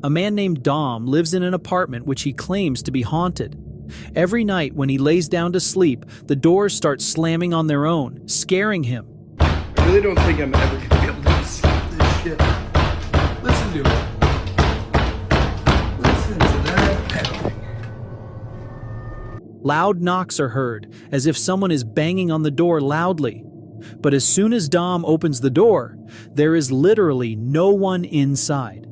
A man named Dom lives in an apartment which he claims to be haunted. Every night when he lays down to sleep, the doors start slamming on their own, scaring him. I really don't think I'm ever going to be able to escape this shit. Listen to it. Listen to that pounding. Loud knocks are heard, as if someone is banging on the door loudly. But as soon as Dom opens the door, there is literally no one inside.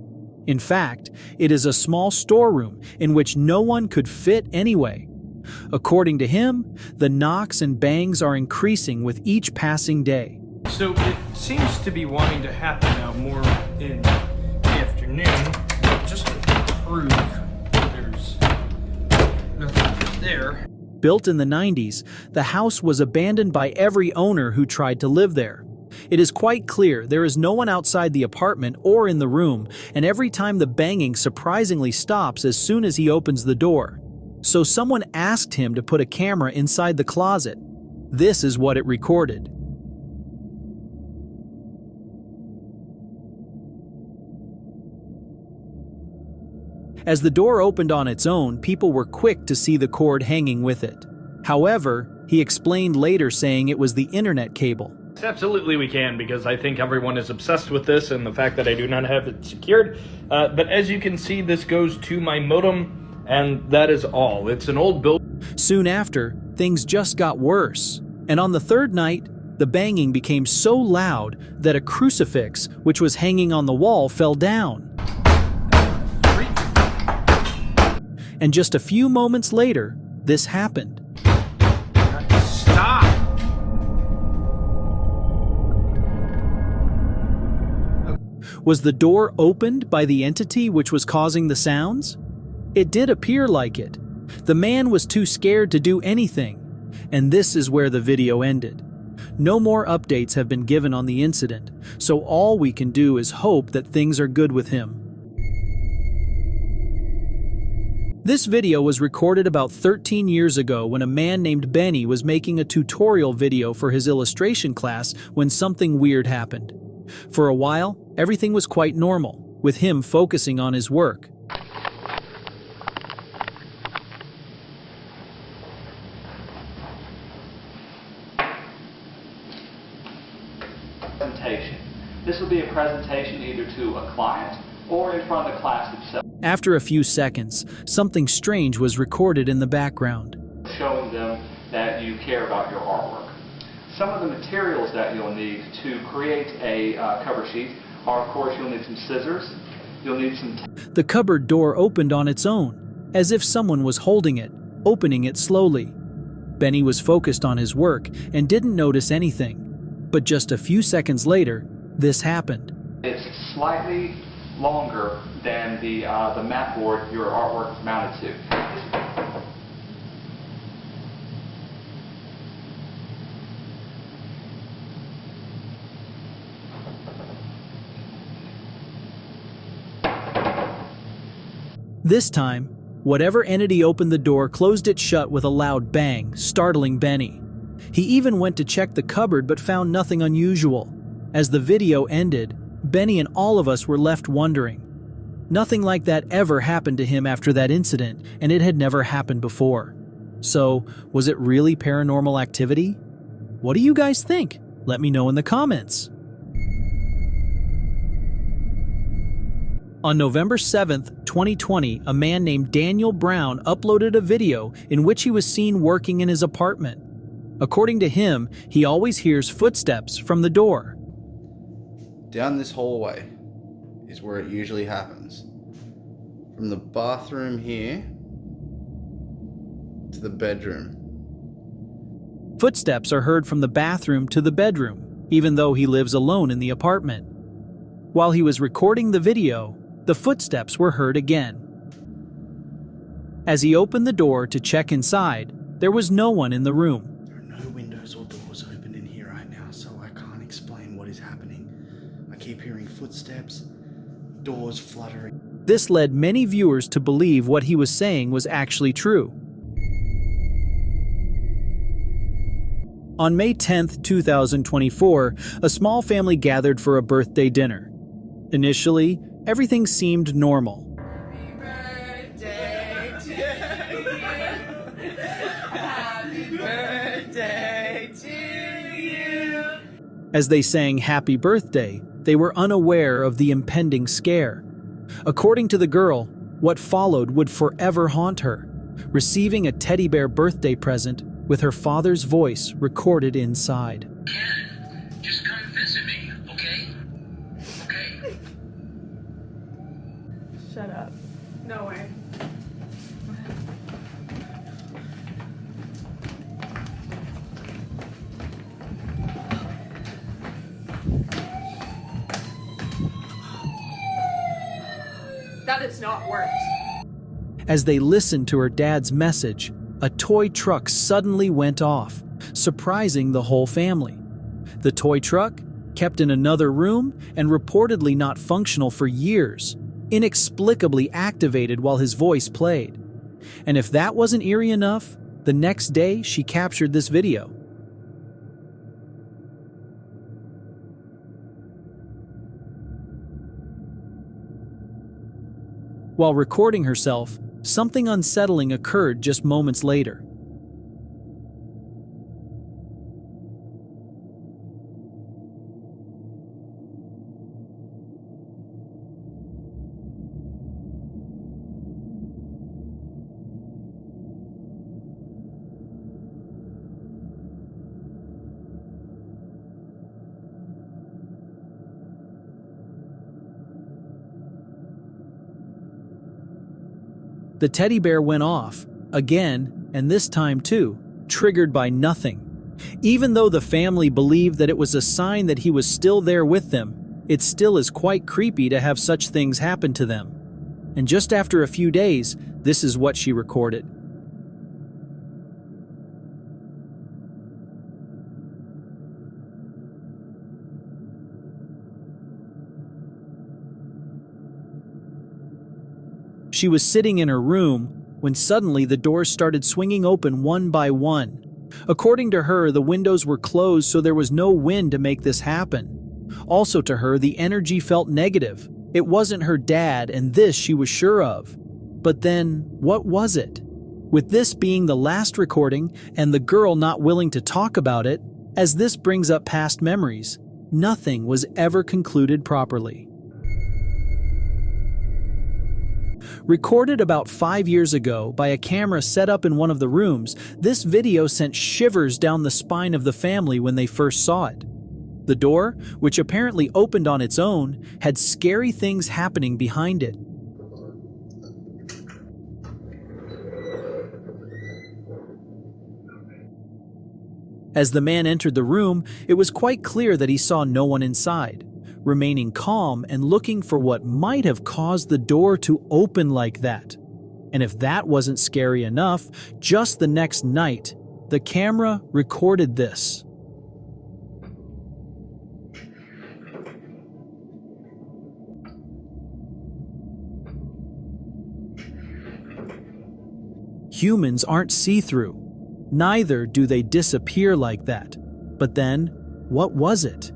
In fact, it is a small storeroom in which no one could fit anyway. According to him, the knocks and bangs are increasing with each passing day. So it seems to be wanting to happen now more in the afternoon, just to prove there's nothing there. Built in the 90s, the house was abandoned by every owner who tried to live there. It is quite clear there is no one outside the apartment or in the room, and every time the banging surprisingly stops as soon as he opens the door. So someone asked him to put a camera inside the closet. This is what it recorded. As the door opened on its own, people were quick to see the cord hanging with it. However, he explained later saying it was the internet cable. Absolutely we can, because I think everyone is obsessed with this and the fact that I do not have it secured. But as you can see, this goes to my modem, and that is all. It's an old build. Soon after, things just got worse. And on the third night, the banging became so loud that a crucifix, which was hanging on the wall, fell down. And just a few moments later, this happened. Stop! Was the door opened by the entity which was causing the sounds? It did appear like it. The man was too scared to do anything. And this is where the video ended. No more updates have been given on the incident, so all we can do is hope that things are good with him. This video was recorded about 13 years ago when a man named Benny was making a tutorial video for his illustration class when something weird happened. For a while, everything was quite normal, with him focusing on his work. Presentation. This will be a presentation either to a client or in front of the class itself. After a few seconds, something strange was recorded in the background. Showing them that you care about your artwork. Some of the materials that you'll need to create a cover sheet are, of course, you'll need some scissors, you'll need some... The cupboard door opened on its own, as if someone was holding it, opening it slowly. Benny was focused on his work and didn't notice anything. But just a few seconds later, this happened. It's slightly longer than the mat board your artwork is mounted to. This time, whatever entity opened the door closed it shut with a loud bang, startling Benny. He even went to check the cupboard but found nothing unusual. As the video ended, Benny and all of us were left wondering. Nothing like that ever happened to him after that incident, and it had never happened before. So, was it really paranormal activity? What do you guys think? Let me know in the comments. On November 7th, 2020, a man named Daniel Brown uploaded a video in which he was seen working in his apartment. According to him, he always hears footsteps from the door. Down this hallway is where it usually happens. From the bathroom here to the bedroom. Footsteps are heard from the bathroom to the bedroom, even though he lives alone in the apartment. While he was recording the video, the footsteps were heard again. As he opened the door to check inside, there was no one in the room. There are no windows or doors open in here right now, so I can't explain what is happening. I keep hearing footsteps, doors fluttering. This led many viewers to believe what he was saying was actually true. On May 10th, 2024, a small family gathered for a birthday dinner. Initially, everything seemed normal. As they sang happy birthday, they were unaware of the impending scare. According to the girl, what followed would forever haunt her, receiving a teddy bear birthday present with her father's voice recorded inside. Ken, just come visit me, okay? Okay? Shut up. No way. That has not worked. As they listened to her dad's message, a toy truck suddenly went off, surprising the whole family. The toy truck, kept in another room and reportedly not functional for years, inexplicably activated while his voice played. And if that wasn't eerie enough, the next day she captured this video. While recording herself, something unsettling occurred just moments later. The teddy bear went off, again, and this time too, triggered by nothing. Even though the family believed that it was a sign that he was still there with them, it still is quite creepy to have such things happen to them. And just after a few days, this is what she recorded. She was sitting in her room when suddenly the doors started swinging open one by one. According to her, the windows were closed, so there was no wind to make this happen. Also to her, the energy felt negative. It wasn't her dad, and this she was sure of. But then, what was it? With this being the last recording and the girl not willing to talk about it, as this brings up past memories, nothing was ever concluded properly. Recorded about 5 years ago by a camera set up in one of the rooms, this video sent shivers down the spine of the family when they first saw it. The door, which apparently opened on its own, had scary things happening behind it. As the man entered the room, it was quite clear that he saw no one inside, remaining calm and looking for what might have caused the door to open like that. And if that wasn't scary enough, just the next night, the camera recorded this. Humans aren't see-through. Neither do they disappear like that. But then, what was it?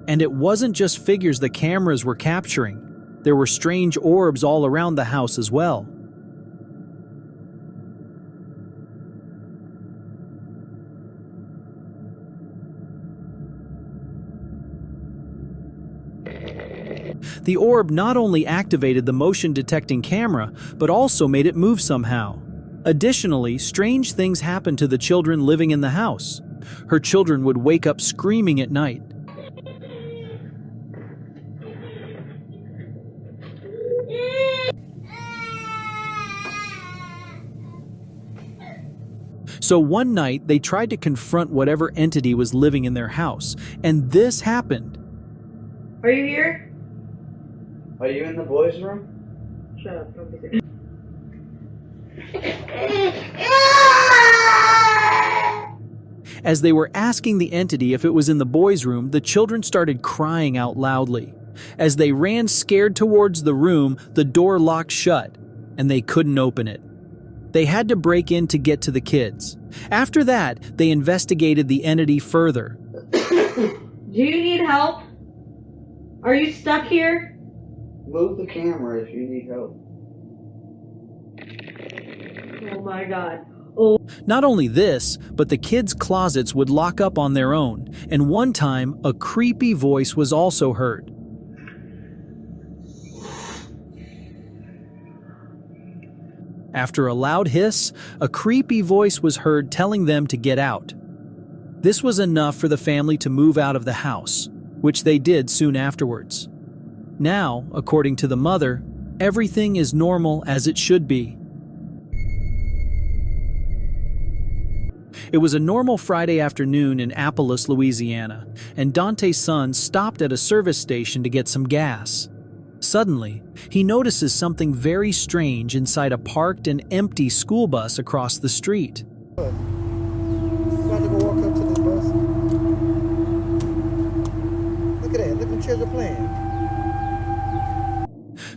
And it wasn't just figures the cameras were capturing. There were strange orbs all around the house as well. The orb not only activated the motion detecting camera, but also made it move somehow. Additionally, strange things happened to the children living in the house. Her children would wake up screaming at night. So one night, they tried to confront whatever entity was living in their house, and this happened. Are you here? Are you in the boys' room? Shut up, don't be sick. As they were asking the entity if it was in the boys' room, the children started crying out loudly. As they ran scared towards the room, the door locked shut, and they couldn't open it. They had to break in to get to the kids. After that, they investigated the entity further. Do you need help? Are you stuck here? Move the camera if you need help. Oh my god. Not only this, but the kids' closets would lock up on their own, and one time, a creepy voice was also heard. After a loud hiss, a creepy voice was heard telling them to get out. This was enough for the family to move out of the house, which they did soon afterwards. Now, according to the mother, everything is normal as it should be. It was a normal Friday afternoon in Annapolis, Louisiana, and Dante's son stopped at a service station to get some gas. Suddenly, he notices something very strange inside a parked and empty school bus across the street. About to go walk up to this bus. Look at that. Look at the children playing.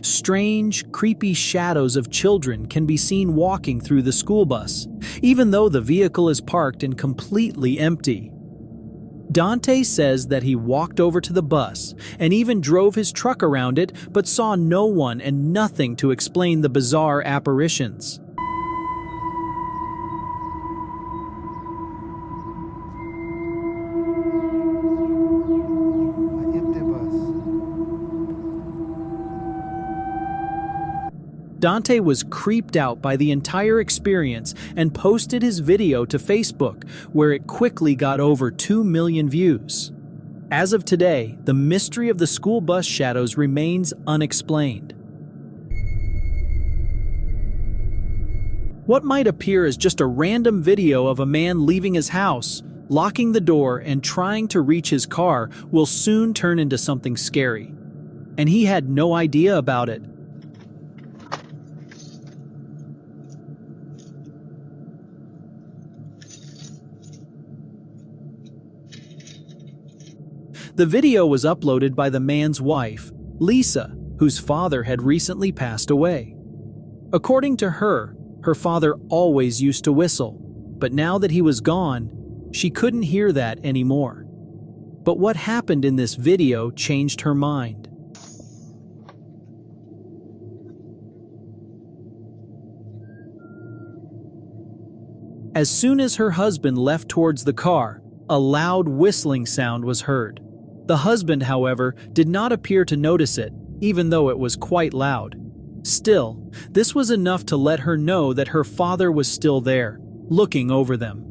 Strange, creepy shadows of children can be seen walking through the school bus, even though the vehicle is parked and completely empty. Dante says that he walked over to the bus and even drove his truck around it, but saw no one and nothing to explain the bizarre apparitions. An empty bus. Dante was creeped out by the entire experience and posted his video to Facebook, where it quickly got over 2 million views. As of today, the mystery of the school bus shadows remains unexplained. What might appear as just a random video of a man leaving his house, locking the door, and trying to reach his car will soon turn into something scary. And he had no idea about it. The video was uploaded by the man's wife, Lisa, whose father had recently passed away. According to her, her father always used to whistle, but now that he was gone, she couldn't hear that anymore. But what happened in this video changed her mind. As soon as her husband left towards the car, a loud whistling sound was heard. The husband, however, did not appear to notice it, even though it was quite loud. Still, this was enough to let her know that her father was still there, looking over them.